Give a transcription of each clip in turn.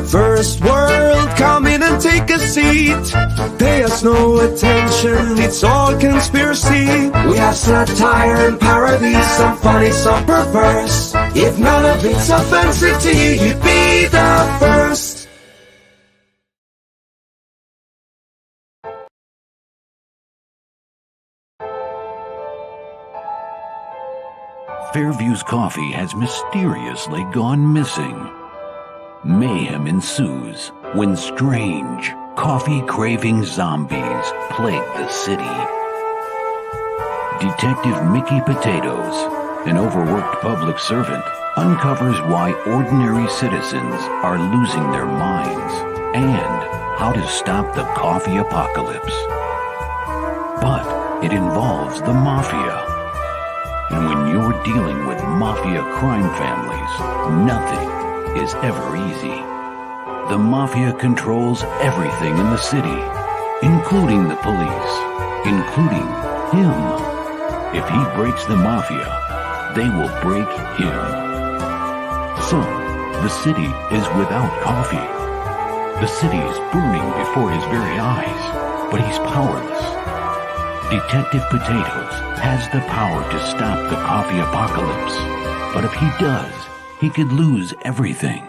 First world, come in and take a seat. Pay us no attention, it's all conspiracy. We have satire and parody, some funny, some perverse. If none of it's offensive to you, you'd be the first. Fairview's coffee has mysteriously gone missing. Mayhem ensues when strange, coffee-craving zombies plague the city. Detective Mickey Potatoes, an overworked public servant, uncovers why ordinary citizens are losing their minds and how to stop the coffee apocalypse. But it involves the mafia. And when you're dealing with mafia crime families, nothing is ever easy. The mafia controls everything in the city, including the police, including him. If he breaks the mafia, they will break him. So, the city is without coffee. The city is burning before his very eyes, but he's powerless. Detective Potatoes has the power to stop the coffee apocalypse, but if he does, he could lose everything.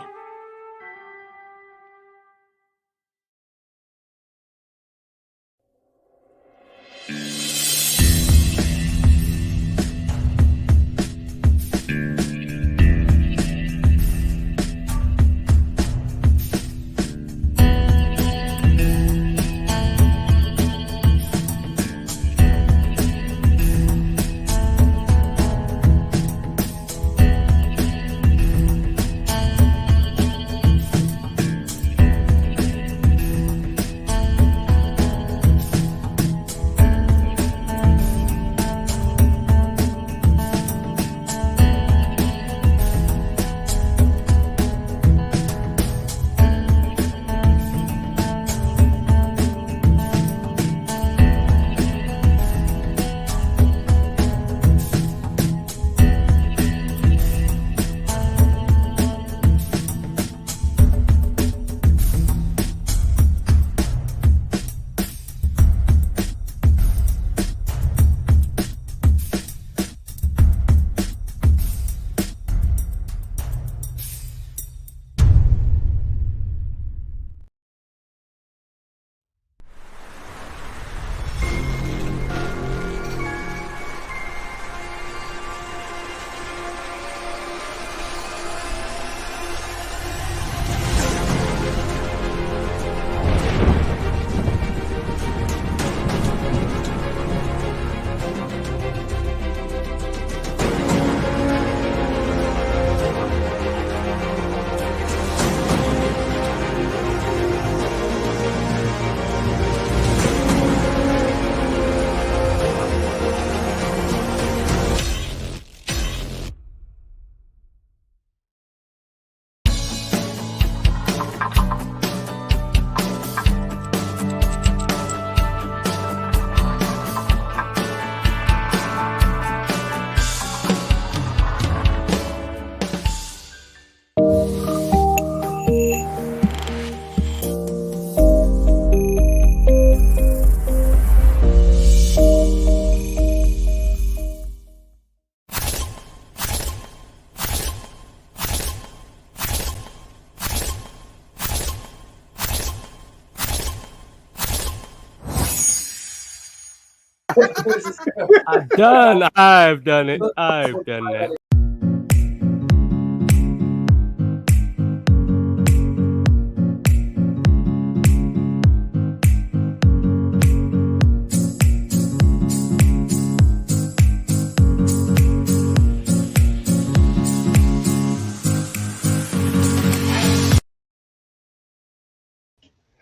I've done it. I've done that.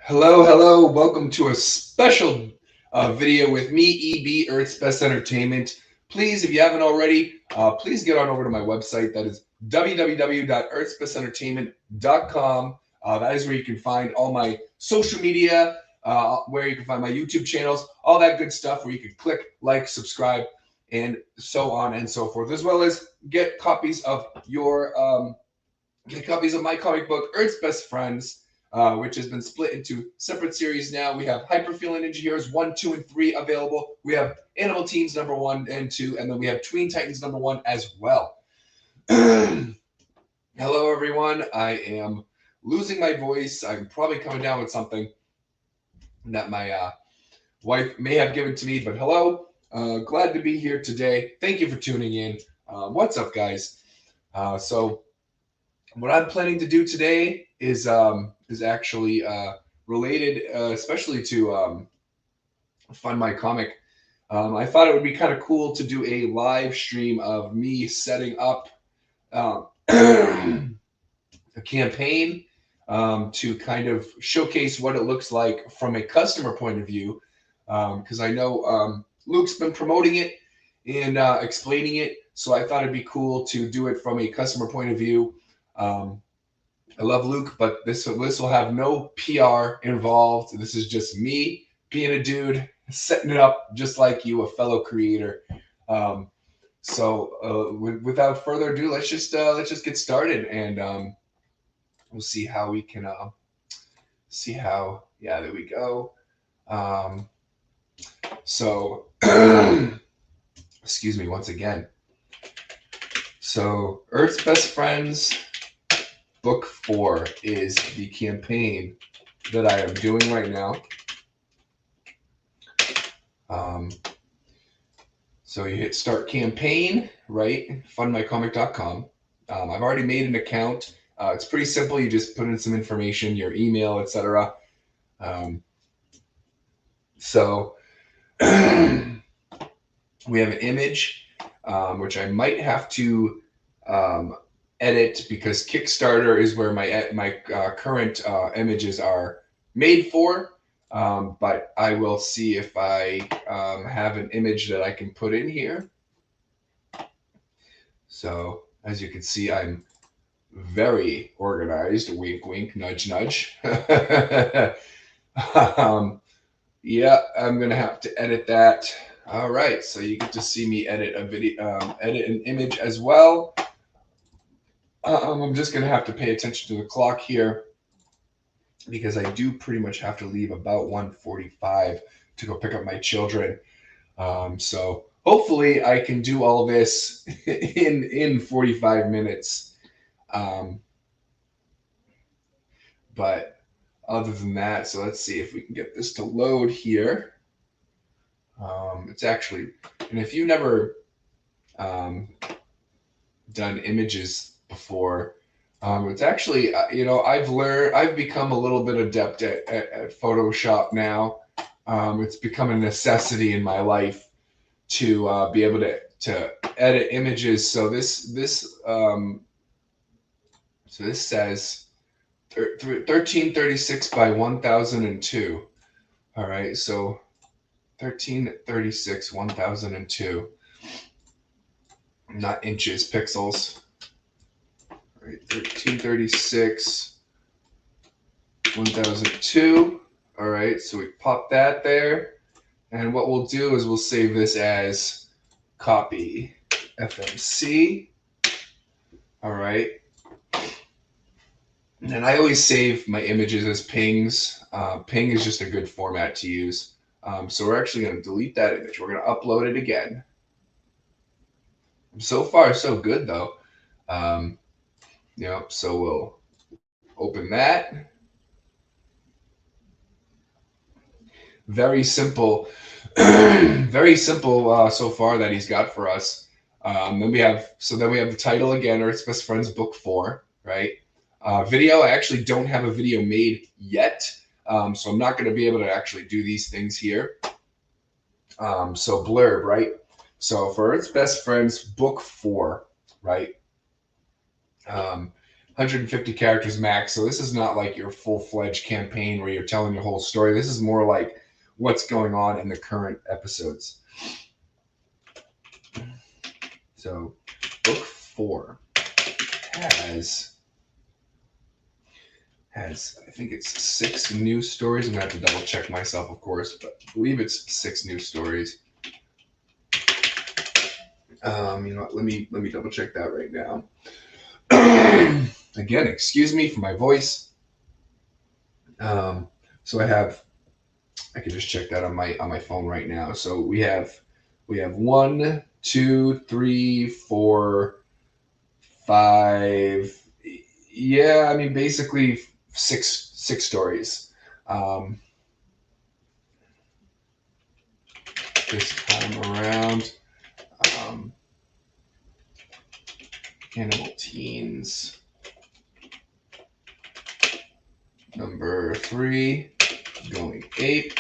Hello. Welcome to a special video with me, EB, Earth's Best Entertainment. Please, if you haven't already, please get on over to my website. That is www.earthsbestentertainment.com. That is where you can find all my social media, where you can find my YouTube channels, all that good stuff, where you can click, like, subscribe, and so on and so forth, as well as get copies of your, get copies of my comic book, Earth's Best Friends. which has been split into separate series now. We have Hyperfeeling Ninja Heroes 1, 2, and 3 available. We have Animal Teens number 1 and 2, and then we have Tween Titans number 1 as well. Hello, everyone. I am losing my voice. I'm probably coming down with something that my wife may have given to me, but hello. Glad to be here today. Thank you for tuning in. What's up, guys? So what I'm planning to do today is actually related, especially to Fund My Comic. I thought it would be kind of cool to do a live stream of me setting up a campaign to kind of showcase what it looks like from a customer point of view, because I know Luke's been promoting it and explaining it, so I thought it'd be cool to do it from a customer point of view. I love Luke, but this will have no PR involved. This is just me being a dude, setting it up just like you, a fellow creator. Without further ado, let's just get started, and we'll see how we can yeah, there we go. Excuse me once again. So Earth's Best Friends Book 4 is the campaign that I am doing right now. So you hit start campaign, right? Fundmycomic.com. I've already made an account. It's pretty simple. You just put in some information, your email, etc. So we have an image, which I might have to edit because Kickstarter is where my current images are made for. But I will see if I have an image that I can put in here. So as you can see, I'm very organized. Wink, wink, nudge, nudge. Yeah, I'm gonna have to edit that. All right, so you get to see me edit a video, edit an image as well. I'm just gonna have to pay attention to the clock here, because I do pretty much have to leave about 1:45 to go pick up my children. So hopefully I can do all this in 45 minutes. But other than that, so let's see if we can get this to load here. It's actually, and if you've never done images before, it's actually, I've become a little bit adept at Photoshop now. It's become a necessity in my life to be able to edit images. So this says 1336 by 1002. All right, so 1336 1002, not inches, pixels. All right, 1336 1002. All right, so we pop that there, and what we'll do is we'll save this as copy FMC. All right, and I always save my images as pings. Ping is just a good format to use. So we're actually going to delete that image. We're going to upload it again. So far, so good, though. So we'll open that. Very simple, very simple so far that he's got for us. Then we have the title again, Earth's Best Friends Book 4, right? Video, I actually don't have a video made yet. So I'm not going to be able to actually do these things here. So blurb, right? So for Earth's Best Friends Book 4, right? 150 characters max. So this is not like your full-fledged campaign where you're telling your whole story. This is more like what's going on in the current episodes. So Book 4 has I think it's 6 news stories. I'm gonna have to double check myself, of course, but I believe it's 6 news stories. You know what? Let me double check that right now. Again, excuse me for my voice. So I can just check that on my phone right now. So we have 1, 2, 3, 4, 5. Yeah, I mean basically six stories. Um, this time around, um, Animal Teens number 3, going ape.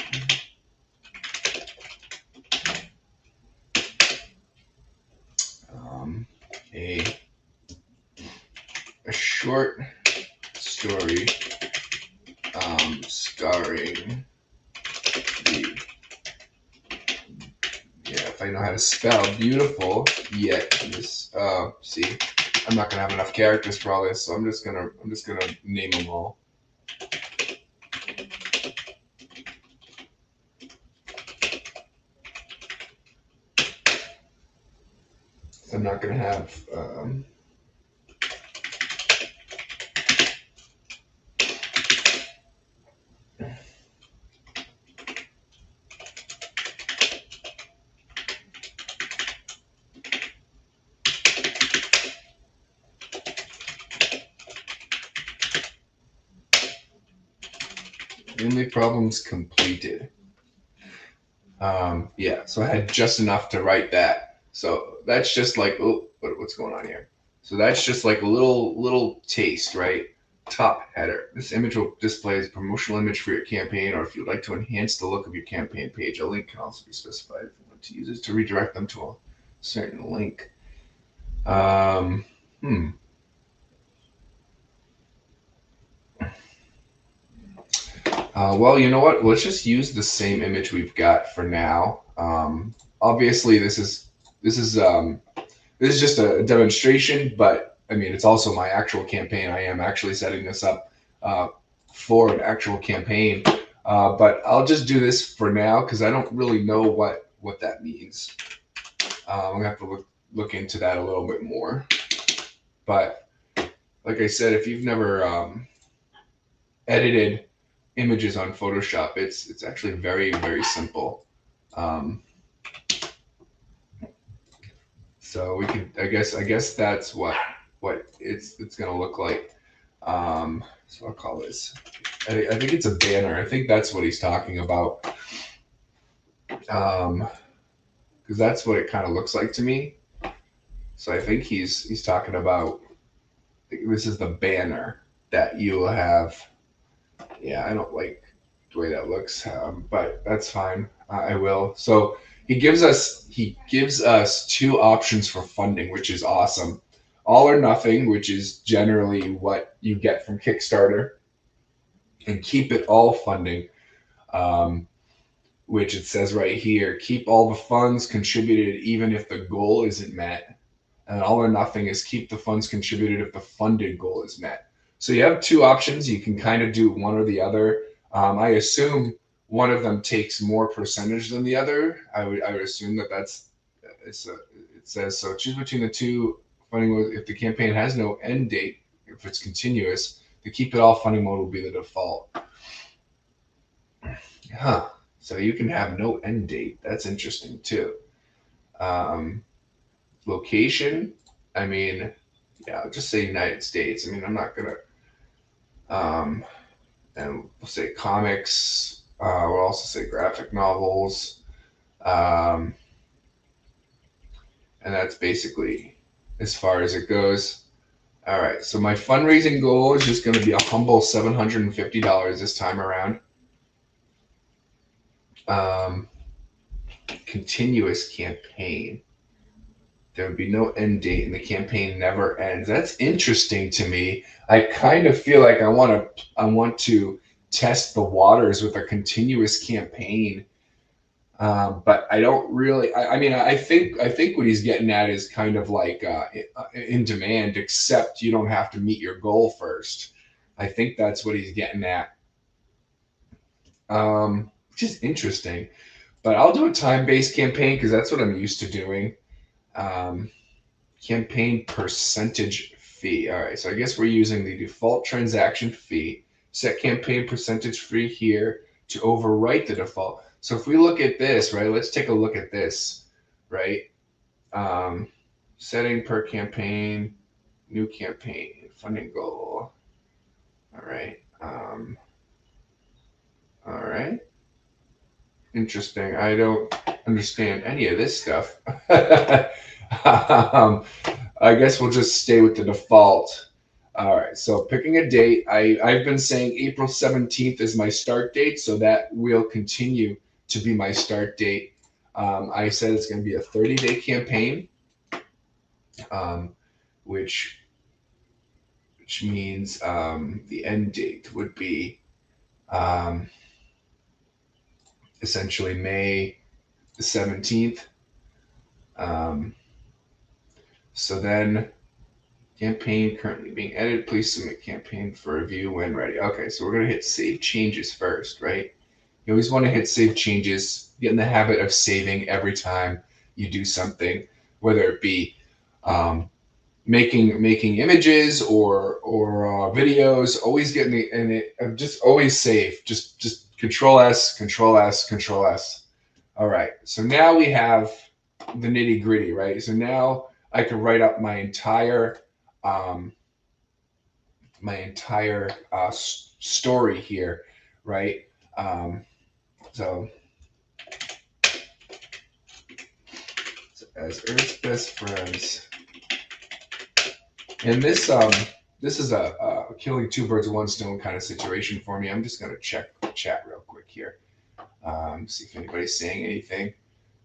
A short story starring the, if I know how to spell, beautiful yet this. See, I'm not gonna have enough characters for all this, so I'm just gonna name them all. I'm not gonna have. Only problems completed. Yeah, so I had just enough to write that. So that's just like, oh, what's going on here? So that's just like a little taste, right? Top header. This image will display as a promotional image for your campaign, or if you'd like to enhance the look of your campaign page, a link can also be specified if you want to use it to redirect them to a certain link. Well, you know what? Let's just use the same image we've got for now. Obviously, this is just a demonstration, but I mean, it's also my actual campaign. I am actually setting this up for an actual campaign, but I'll just do this for now because I don't really know what that means. I'm gonna have to look into that a little bit more. But like I said, if you've never edited images on Photoshop, it's actually very, very simple. So we could, I guess that's what it's gonna look like. So I'll call this. I think it's a banner. I think that's what he's talking about. Because that's what it kind of looks like to me. So I think he's talking about, this is the banner that you will have. Yeah, I don't like the way that looks, but that's fine. I will. So he gives us 2 options for funding, which is awesome. All or nothing, which is generally what you get from Kickstarter, and keep it all funding, which it says right here, keep all the funds contributed even if the goal isn't met. And all or nothing is keep the funds contributed if the funded goal is met. So you have 2 options. You can kind of do one or the other. I assume one of them takes more percentage than the other. I would assume that's it says so. Choose between the 2 funding modes. If the campaign has no end date, if it's continuous, the keep it all funding mode will be the default. Huh. So you can have no end date. That's interesting too. Location, I mean, yeah, I'll just say United States. I mean, I'm not gonna, and we'll say comics. We'll also say graphic novels, and that's basically as far as it goes. All right, so my fundraising goal is just going to be a humble $750 this time around. Continuous campaign. There would be no end date, and the campaign never ends. That's interesting to me. I kind of feel like I want to test the waters with a continuous campaign, but I don't really. I mean, I think what he's getting at is kind of like in demand, except you don't have to meet your goal first. I think that's what he's getting at, which is interesting. But I'll do a time-based campaign because that's what I'm used to doing. Campaign percentage fee. All right, so I guess we're using the default transaction fee. set campaign percentage free here to overwrite the default. So if we look at this, right, let's take a look at this, right? Setting per campaign, new campaign, funding goal. All right. All right. Interesting. I don't understand any of this stuff. I guess we'll just stay with the default. All right. So picking a date, I've been saying April 17th is my start date, so that will continue to be my start date. I said it's going to be a 30-day campaign, which means the end date would be essentially May the 17th. So then campaign currently being edited. Please submit campaign for review when ready. Okay, so we're going to hit save changes first, right? You always want to hit save changes. Get in the habit of saving every time you do something, whether it be making images or videos. Always get in it. Just always save. Just Control S, Control S, Control S. All right. So now we have the nitty gritty, right? So now I can write up my entire story here, right? So as Earth's best friends, and this is a killing two birds with one stone kind of situation for me. I'm just gonna check the chat real quick here, see if anybody's saying anything.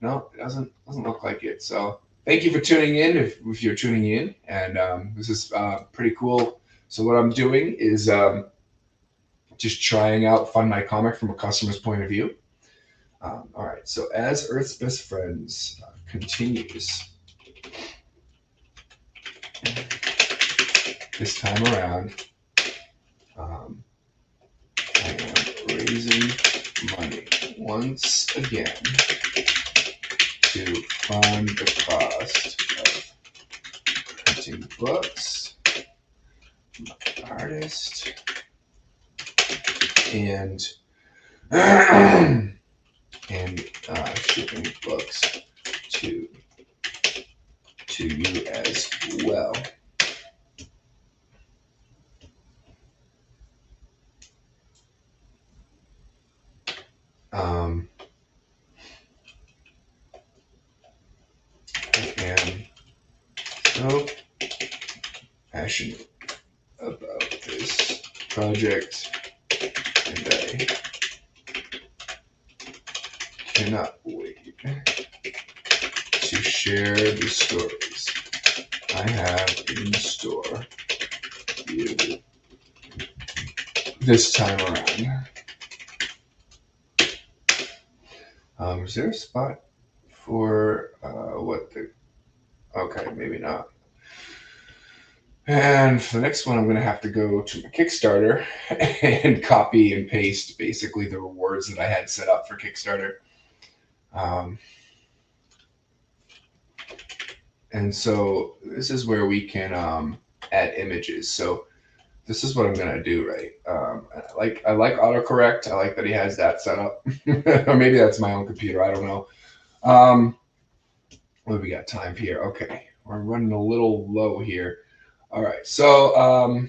No, it doesn't look like it. So thank you for tuning in. If you're tuning in, and this is pretty cool. So what I'm doing is just trying out Fund My Comic from a customer's point of view. All right, so as Earth's Best Friends continues, this time around, I am raising money once again to fund the cost of printing books, my artist, and shipping books to you as well. I am so passionate about this project, and I cannot wait to share the stories I have in store for you this time around. Is there a spot for what the... Okay, maybe not. And for the next one, I'm going to have to go to my Kickstarter and copy and paste basically the rewards that I had set up for Kickstarter. And so this is where we can add images. So this is what I'm going to do, right? I like autocorrect. I like that he has that set up. Or maybe that's my own computer. I don't know. What do we got time here? Okay, we're running a little low here. All right, so all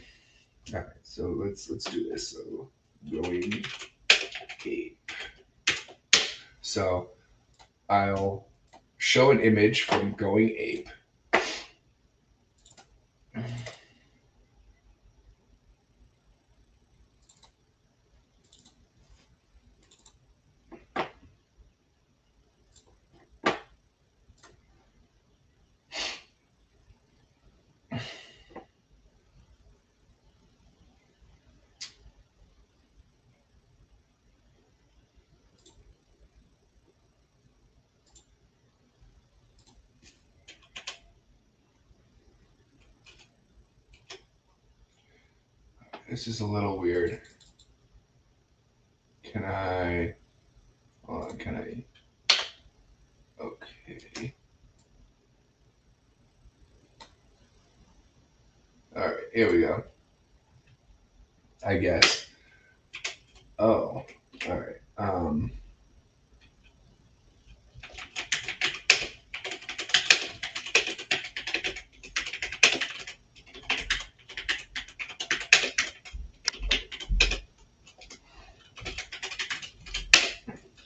right, so let's do this. So going ape. So I'll show an image from Going Ape. This is a little weird. Can I... Hold on, can I... Okay. All right, here we go. I guess. Oh, all right.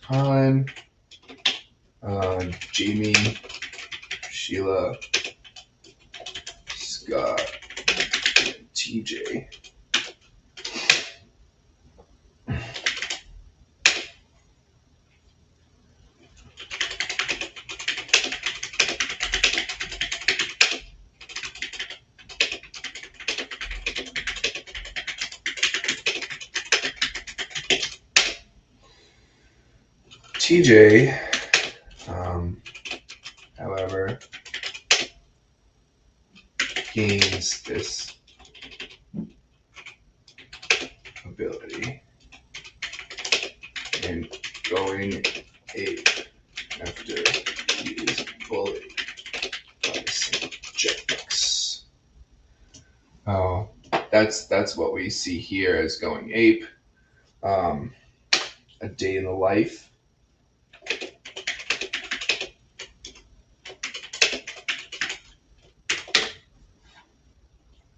Han, Jamie, Sheila, Scott, and TJ. TJ, however, gains this ability and going ape after he is bullied by subjects. Oh, that's what we see here as going ape. A day in the life.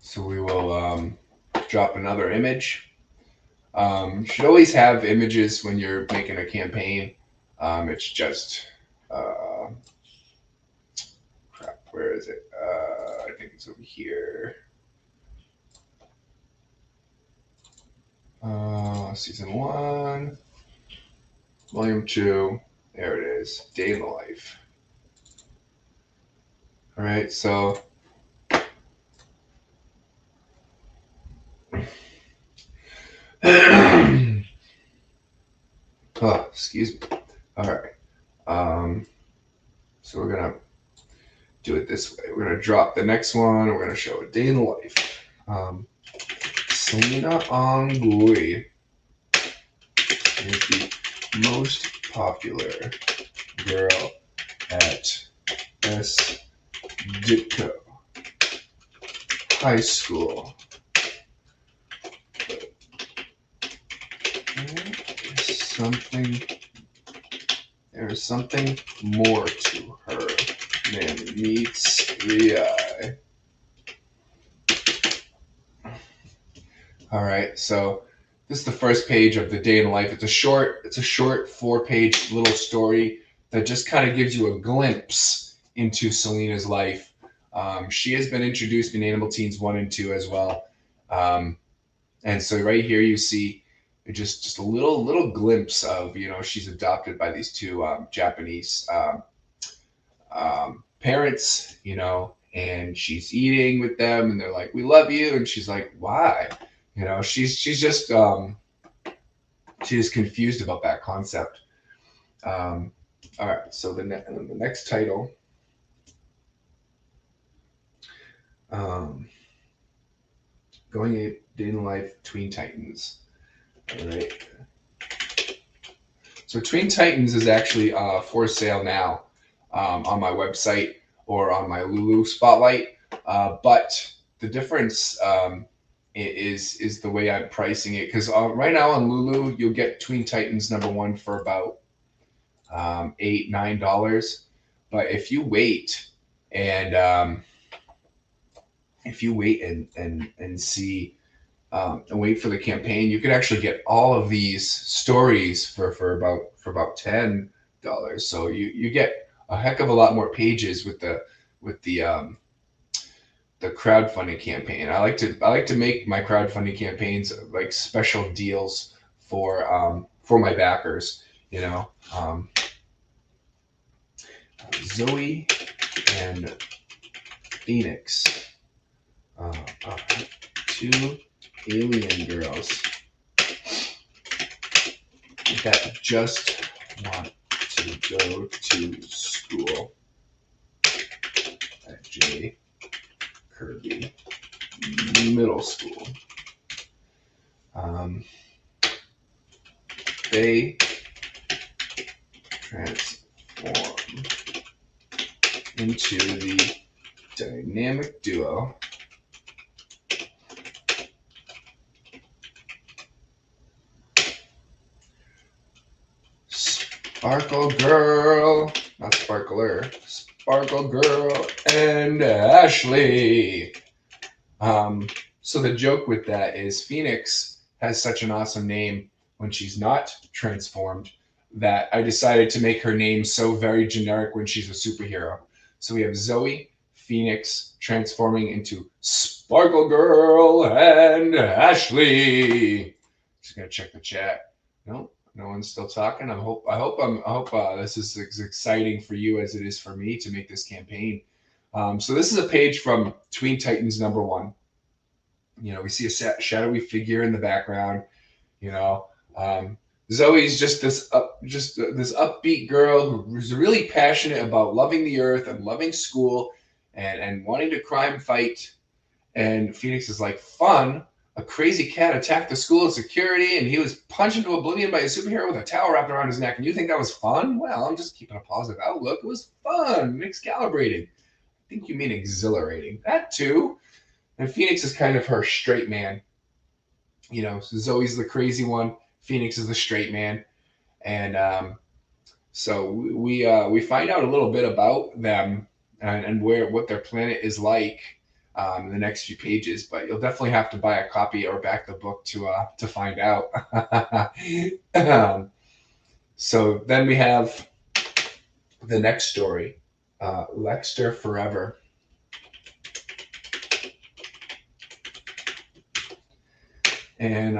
So we will drop another image. You should always have images when you're making a campaign. It's just crap. Where is it? I think it's over here. Season 1, Volume 2. There it is. Day in the life. All right. So. Oh, excuse me. All right. So we're gonna do it this way. We're gonna drop the next one. We're gonna show a day in the life. Selena Angui is the most popular girl at S. Ditko High School. There is something more to her than meets the eye. All right, so this is the first page of the day in the life. It's a short 4-page little story that just kind of gives you a glimpse into Selena's life. She has been introduced in Animal Teens 1 and 2 as well. And so right here you see just a little glimpse of, she's adopted by these two Japanese parents, and she's eating with them and they're like, "We love you." And she's like, "Why?" She's just she's confused about that concept. All right, so the next title, Going a Day in the Life, Tween Titans. All right. So Tween Titans is actually for sale now on my website or on my Lulu Spotlight. But the difference is the way I'm pricing it. Because right now on Lulu, you'll get Tween Titans #1 for about $8, $9. But if you wait and see and wait for the campaign, you could actually get all of these stories for about $10. So you get a heck of a lot more pages with the crowdfunding campaign. I like to make my crowdfunding campaigns like special deals for my backers. Zoe and Phoenix, two alien girls that just want to go to school at J. Kirby Middle School. They transform into the dynamic duo Sparkle Girl, not Sparkler, Sparkle Girl and Ashley. So the joke with that is Phoenix has such an awesome name when she's not transformed that I decided to make her name so very generic when she's a superhero. So we have Zoe, Phoenix transforming into Sparkle Girl and Ashley. Just gonna check the chat. No one's still talking. I hope this is as exciting for you as it is for me to make this campaign. So this is a page from Tween Titans #1. You know, we see a shadowy figure in the background. You know, Zoe's just this upbeat girl who's really passionate about loving the earth and loving school and wanting to crime fight. And Phoenix is like, fun. A crazy cat attacked the school security, and he was punched into oblivion by a superhero with a towel wrapped around his neck. And you think that was fun? Well, I'm just keeping a positive outlook. It was fun, mixed-calibrating. I think you mean exhilarating. That too. And Phoenix is kind of her straight man. You know, so Zoe's the crazy one. Phoenix is the straight man. And so we find out a little bit about them and what their planet is like in the next few pages. But you'll definitely have to buy a copy or back the book to find out. So then we have the next story, Lexter Forever. And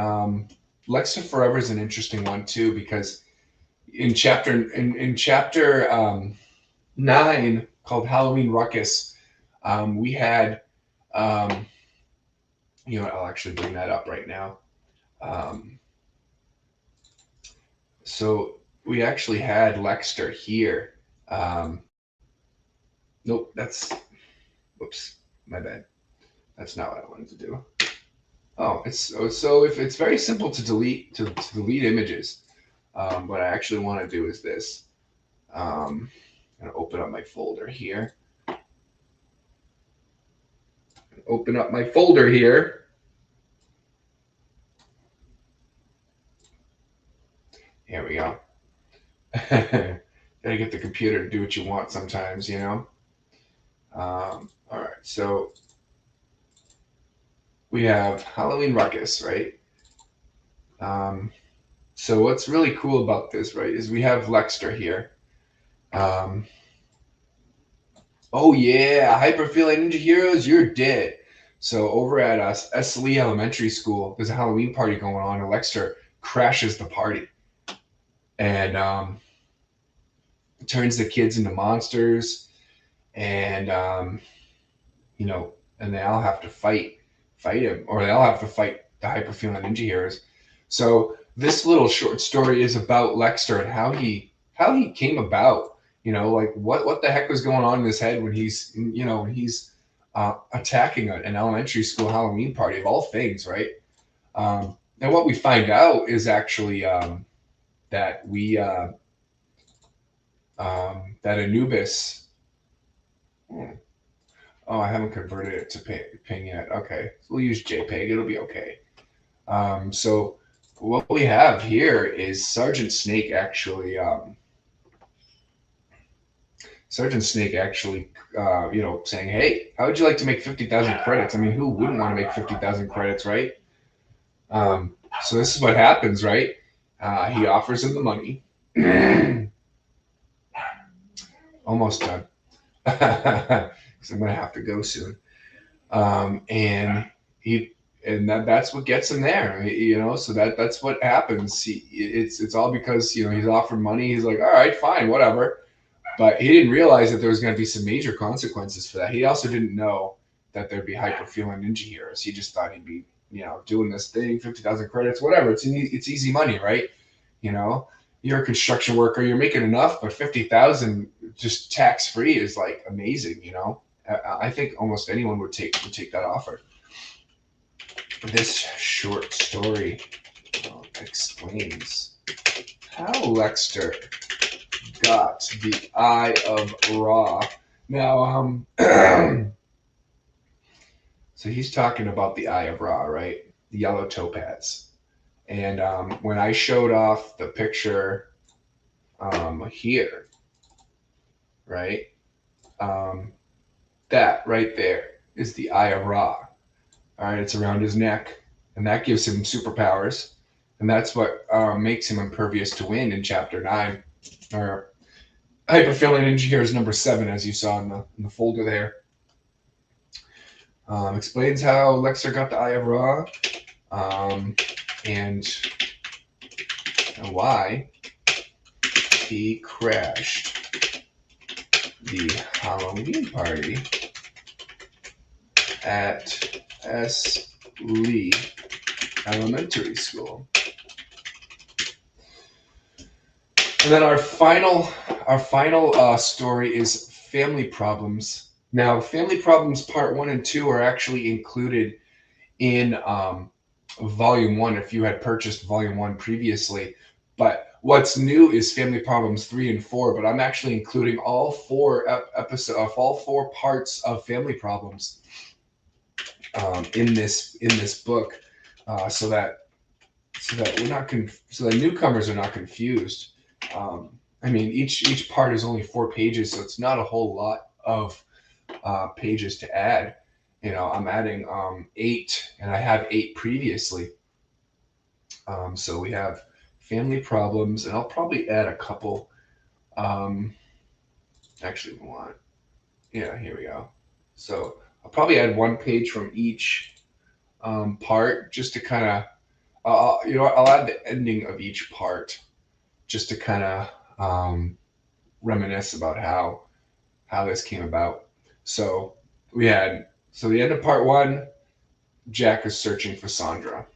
Lexter Forever is an interesting one too, because in chapter 9 called Halloween Ruckus, we had you know, I'll actually bring that up right now. So we actually had Lexter here. Nope, whoops, my bad. That's not what I wanted to do. Oh, so if it's very simple to delete images. What I actually want to do is this. I'm gonna open up my folder here. Here we go. Gotta get the computer to do what you want sometimes, you know. All right, so we have Halloween Ruckus, right? So what's really cool about this, right, is we have Lexter here. Oh yeah, Hyperfeeling Ninja Heroes, you're dead. So over at S. Lee Elementary School, there's a Halloween party going on, and Lexter crashes the party. And turns the kids into monsters. And you know, and they all have to fight him, or they all have to fight the Hyperfeeling Ninja Heroes. So this little short story is about Lexter and how he came about. You know, like what the heck was going on in his head when he's attacking an elementary school Halloween party of all things, right? And what we find out is actually that that Anubis. Oh, I haven't converted it to ping yet. Okay, so we'll use JPEG. It'll be okay. So what we have here is Sergeant Snake actually. You know, saying, "Hey, how would you like to make 50,000 credits?" I mean, who wouldn't want to make 50,000 credits, right? So this is what happens, right? He offers him the money. Almost done. Because I'm gonna have to go soon. And that's what gets him there, you know. So that's what happens. It's all because, you know, he's offered money. He's like, all right, fine, whatever. But he didn't realize that there was going to be some major consequences for that. He also didn't know that there'd be Hyperfeeling Ninja Heroes. He just thought he'd be, you know, doing this thing, 50,000 credits, whatever. It's easy money, right? You know, you're a construction worker, you're making enough, but 50,000 just tax free is like amazing. You know, I think almost anyone would take that offer. This short story explains how Lexter got the Eye of Ra. Now, so he's talking about the Eye of Ra, right? The yellow topaz. And when I showed off the picture, here, right? That right there is the Eye of Ra. All right, it's around his neck, and that gives him superpowers, and that's what makes him impervious to wind in Chapter 9, or Hyperfilling Ninja Heroes number 7, as you saw in the folder there. Explains how Lexer got the Eye of Ra, and why he crashed the Halloween party at S. Lee Elementary School. And then our final story is Family Problems. Now, Family Problems Part 1 and 2 are actually included in Volume 1 if you had purchased Volume 1 previously. But what's new is Family Problems 3 and 4, but I'm actually including all 4 all 4 parts of Family Problems in this book, so that newcomers are not confused. I mean, each part is only 4 pages, so it's not a whole lot of pages to add. You know, I'm adding 8, and I have 8 previously. So we have Family Problems, and I'll probably add a couple. Actually, here we go. So I'll probably add 1 page from each part, just to kind of, I'll add the ending of each part, just to kind of reminisce about how this came about. So the end of part 1, Jack is searching for Sandra.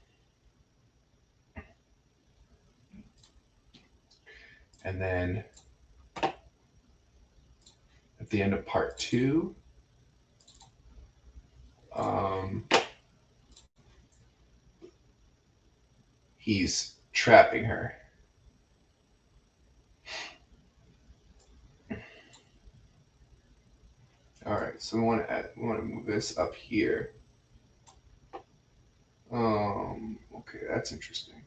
And then at the end of part 2, he's trapping her. All right, so we want to move this up here. Okay, that's interesting.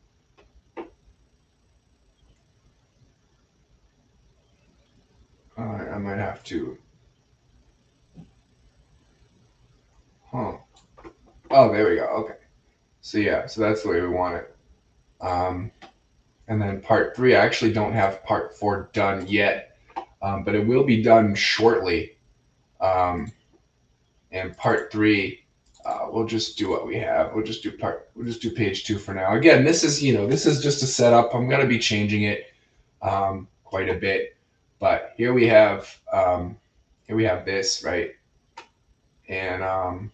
All right, I might have to. Oh, there we go. Okay. So that's the way we want it. And then part 3, I actually don't have part 4 done yet, but it will be done shortly. And part 3, we'll just do what we have. We'll just do page 2 for now. Again, this is just a setup. I'm going to be changing it quite a bit, but here we have this, right? And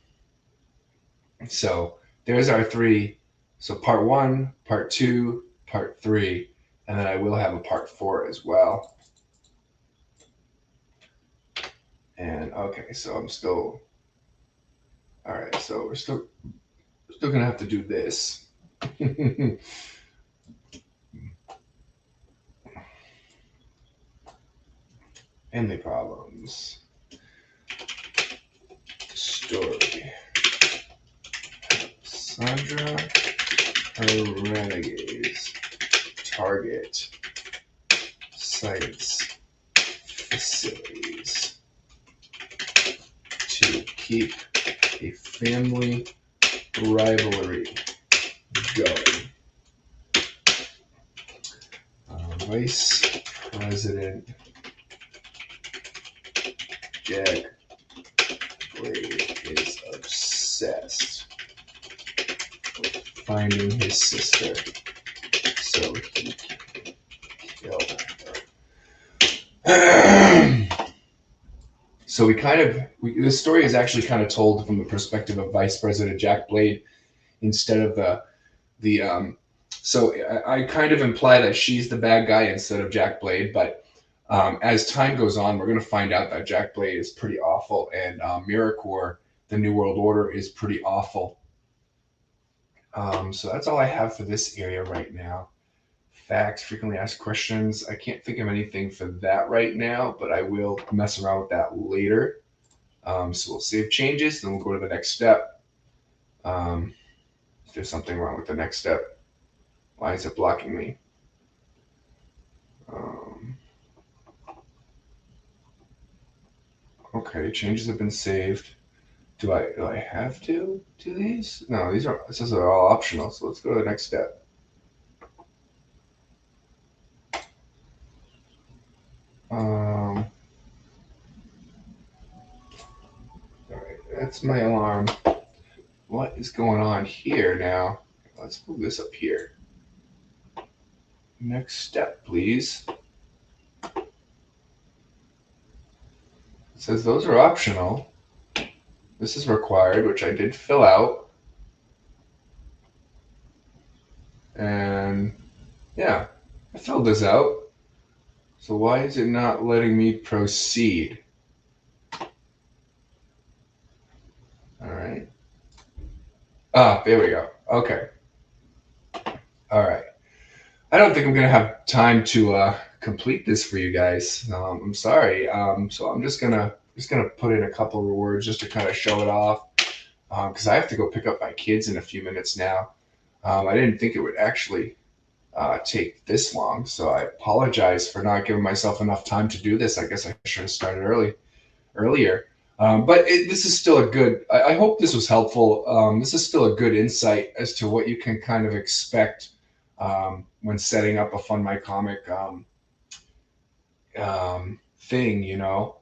so there's our 3. So part 1, part 2, part 3, and then I will have a part 4 as well. And okay, so I'm still. All right, so we're still gonna have to do this. Family Problems. Story. Sandra, her renegades. Target. Science facilities. To keep a family rivalry going. Vice President Jack Blade is obsessed with finding his sister, so he can kill her. So this story is actually kind of told from the perspective of Vice President Jack Blade instead of so I kind of imply that she's the bad guy instead of Jack Blade, but as time goes on, we're going to find out that Jack Blade is pretty awful, and Miracore, the New World Order, is pretty awful. So that's all I have for this area right now. Facts, frequently asked questions. I can't think of anything for that right now, but I will mess around with that later. So we'll save changes, then we'll go to the next step. If there's something wrong with the next step, why is it blocking me? Okay, changes have been saved. Do I have to do these? No, it says they're all optional. So let's go to the next step. All right, that's my alarm. What is going on here now? Let's move this up here. Next step, please. It says those are optional. This is required, which I did fill out. And yeah, I filled this out. So why is it not letting me proceed? All right. Ah, there we go. Okay. All right. I don't think I'm gonna have time to complete this for you guys. I'm sorry. So I'm just gonna put in a couple of words just to kind of show it off, because I have to go pick up my kids in a few minutes now. I didn't think it would actually take this long, so I apologize for not giving myself enough time to do this. I guess I should have started earlier. But this is still a good. I hope this was helpful. This is still a good insight as to what you can kind of expect when setting up a Fund My Comic thing, you know.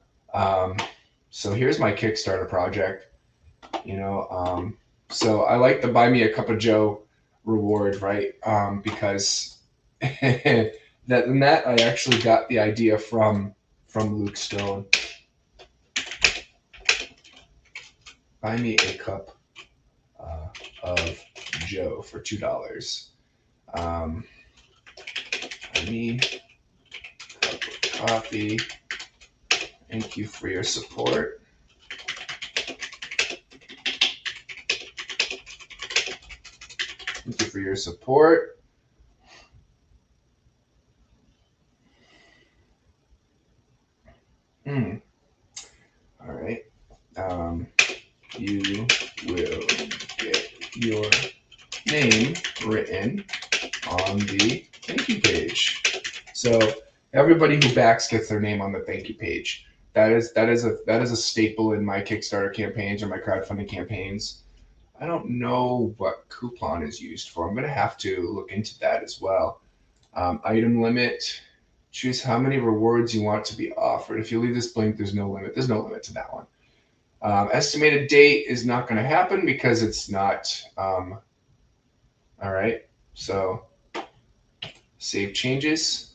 So here's my Kickstarter project, you know. So I like the Buy Me a Cup of Joe reward, right? Because that I actually got the idea from Luke Stone. Buy me a cup of Joe for $2. Buy me a cup of coffee. Thank you for your support. Thank you for your support. All right. You will get your name written on the thank you page. So everybody who backs gets their name on the thank you page. That is a staple in my Kickstarter campaigns or my crowdfunding campaigns. I don't know what coupon is used for. I'm going to have to look into that as well. Item limit. Choose how many rewards you want to be offered. If you leave this blank, there's no limit. There's no limit to that one. Estimated date is not going to happen because it's not. All right. So save changes.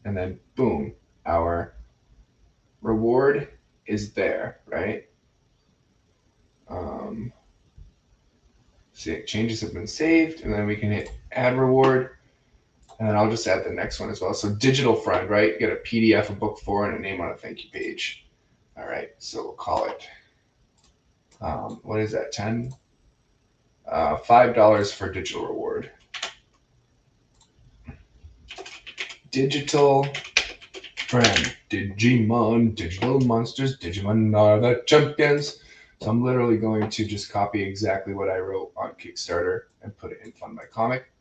And then boom, our reward is there, right? See, changes have been saved, and then we can hit add reward, and then I'll just add the next one as well. So digital friend, right? You get a PDF, a book for, and a name on a thank you page. All right, so we'll call it. What is that? $5 for digital reward. Digital friend, Digimon, digital monsters, Digimon are the champions. So I'm literally going to just copy exactly what I wrote on Kickstarter and put it in Fund My Comic.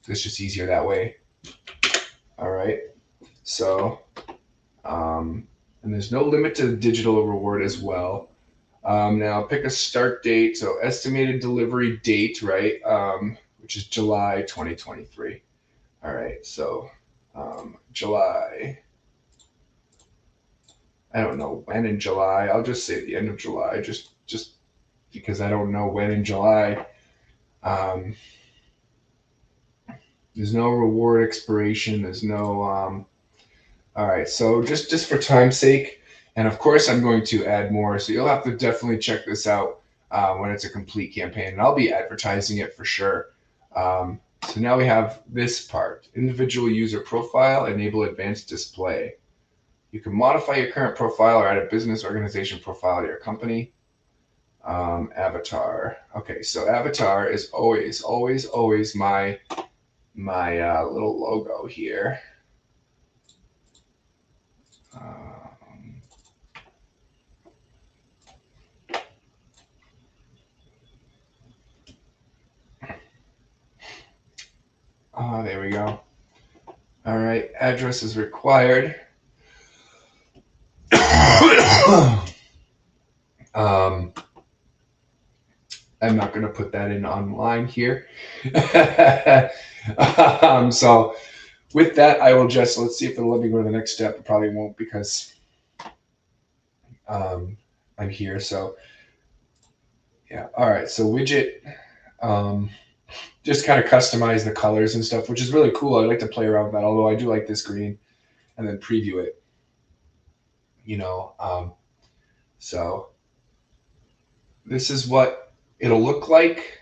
It's just easier that way. All right. So, and there's no limit to the digital reward as well. Now pick a start date. So estimated delivery date, right? Which is July 2023. All right. So July. I don't know when in July. I'll just say the end of July, just because I don't know when in July. There's no reward expiration. There's no. All right, so just for time's sake, and of course I'm going to add more. So you'll have to definitely check this out when it's a complete campaign, and I'll be advertising it for sure. So now we have this part: individual user profile, enable advanced display. You can modify your current profile or add a business organization profile to your company. Avatar. Okay, so avatar is always my little logo here. There we go. All right, address is required. I'm not going to put that in online here. So with that, I will just, let's see if it'll let me go to the next step. It probably won't because I'm here. So yeah. All right. So widget, just kind of customize the colors and stuff, which is really cool. I like to play around with that, although I do like this green, and then preview it, so this is what it'll look like.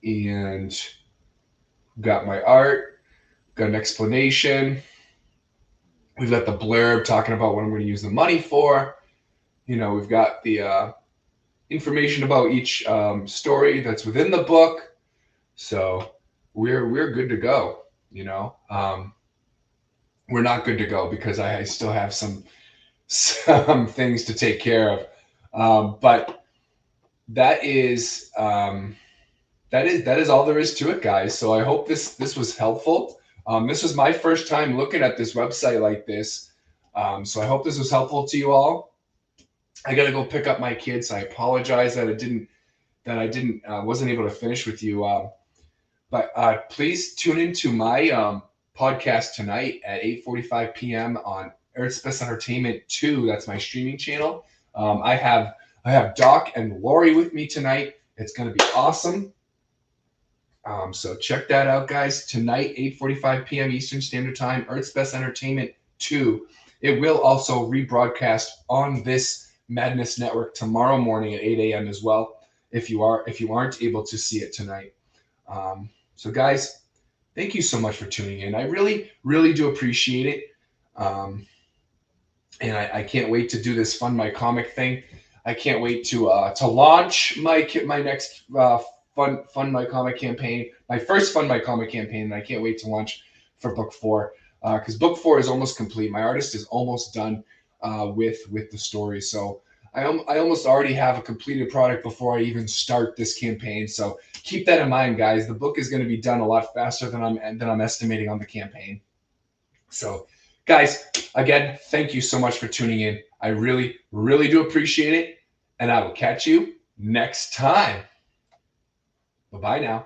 And got my art, got an explanation. We've got the blurb talking about what I'm going to use the money for. We've got the information about each story that's within the book. So we're good to go. We're not good to go because I still have some things to take care of. But that is all there is to it, guys. So I hope this was helpful. This was my first time looking at this website like this. So I hope this was helpful to you all. I got to go pick up my kids. I apologize that I wasn't able to finish with you. But please tune into my podcast tonight at 8:45 p.m. on Earth's Best Entertainment 2. That's my streaming channel. I have Doc and Laurie with me tonight. It's going to be awesome. So check that out, guys. Tonight, 8:45 p.m. Eastern Standard Time, Earth's Best Entertainment 2. It will also rebroadcast on this Madness Network tomorrow morning at 8 a.m. as well, if you aren't able to see it tonight. So guys, thank you so much for tuning in. I really, really do appreciate it. And I can't wait to do this Fund My Comic thing. I can't wait to launch my next Fund My Comic campaign, my first Fund My Comic campaign, and I can't wait to launch for book 4 because book 4 is almost complete. My artist is almost done with the story, so I almost already have a completed product before I even start this campaign. So keep that in mind, guys. The book is going to be done a lot faster than I'm estimating on the campaign. So, guys, again, thank you so much for tuning in. I really, really do appreciate it, and I will catch you next time. Bye-bye now.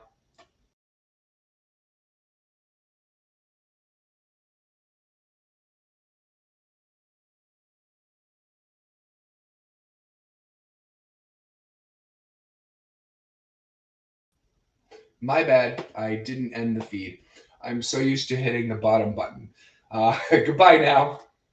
My bad. I didn't end the feed. I'm so used to hitting the bottom button. Goodbye now.